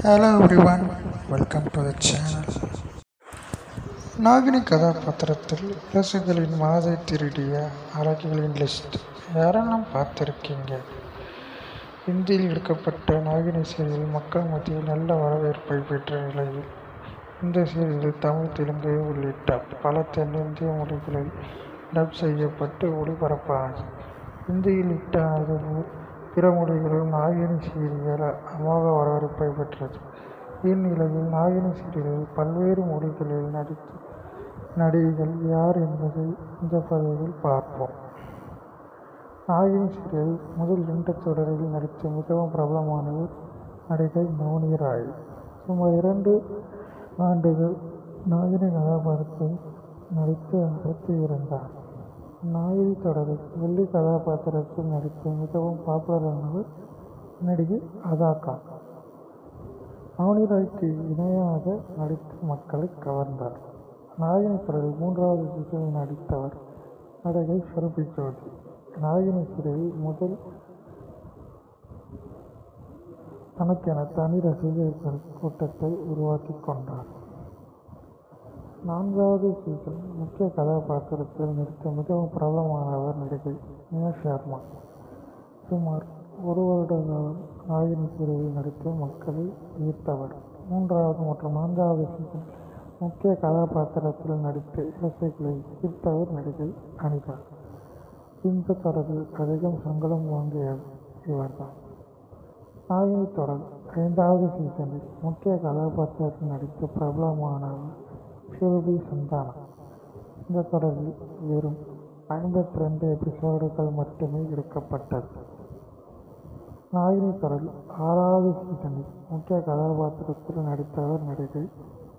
Hello everyone, welcome to the channel. நாகினி கதாபாத்திரத்தில் இலசுகளின் மனதை திருடிய அழகிகளின் லிஸ்ட் யாரெல்லாம் பார்த்துருக்கீங்க? இந்தியில் எடுக்கப்பட்ட நாகினி சீரியல் மக்கள் மத்தியில் நல்ல வரவேற்பை பெற்ற நிலையில் இந்த சீரியல் தமிழ், தெலுங்கு உள்ளிட்ட பல தென்னிந்திய மொழிகளில் டப் செய்யப்பட்டு ஒளிபரப்பானது. இந்தியில் ஹிட் ஆனது பிற மொழிகளிலும் நாகினி சீரியல் அமோக வரவேற்பை பெற்றது. இந்நிலையில் நாகினி சீரியலில் பல்வேறு மொழிகளில் நடித்த நடிகைகள் யார் என்பதை இந்த பதிவில் பார்ப்போம். நாகினி சீரியல் முதல் 2 தொடரில் நடித்த மிகவும் பிரபலமானவர் நடிகை மௌனி ராய். சுமார் 2 ஆண்டுகள் நாகினி கதாபாத்திரத்தில் நடித்து அடுத்து இருந்தார். நாகினி தொடரில் வெள்ளி கதாபாத்திரத்தில் நடித்த மிகவும் பாப்புலரானவர் நடிகை அதா கான். மௌனி ராய்க்கு இணையாக நடித்து மக்களை கவர்ந்தார். நாகினி தொடரில் 3வது சீசனில் நடித்தவர் நடிகை சுரபி ஜோதி. நாகினி சீரியலில் முதல் தனக்கென தனி ரசிகர்கள் கூட்டத்தை உருவாக்கி கொண்டார். 4வது சீசன் முக்கிய கதாபாத்திரத்தில் நடித்த மிகவும் பிரபலமானவர் நடிகை மியா ஷர்மா. சுமார் 1 வருட காலம் நாகினி சீரியலில் நடித்து மக்களை ஈர்த்தவர். 3வது மற்றும் 4வது சீசன் முக்கிய கதாபாத்திரத்தில் நடித்து இலசைகளை ஈர்த்தவர் நடிகை அனிதா. இந்த தொடரில் அதிகம் சங்கடம் வாங்கியவர் இவர்தான். நாகினி தொடர் 5வது சீசனில் முக்கிய கதாபாத்திரத்தில் நடித்த பிரபலமானவர் சுரபி சந்தானம். இந்த தொடரில் வெறும் 52 எபிசோடுகள் மட்டுமே எடுக்கப்பட்டது. நாகினி தொடரில் 6வது சீசனில் முக்கிய கதாபாத்திரத்தில் நடித்தவர் நடிகை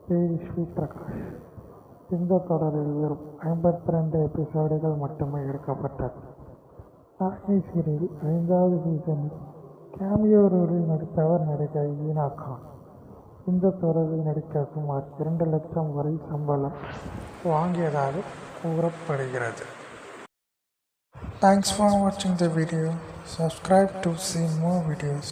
தேவிஸ்ரீ பிரகாஷ். இந்த தொடரில் வெறும் 52 எபிசோடுகள் மட்டுமே எடுக்கப்பட்டது. நாகினி சீரியல் 5வது சீசனில் கேமியோ ரோலில் நடித்தவர் நடிகை ஈனா கான். இந்த தொடரில் நடிக்க சுமார் 2 லட்சம் வரை சம்பளம் வாங்கியதாக கூறப்படுகிறது. Thanks for watching the video. Subscribe to see more videos.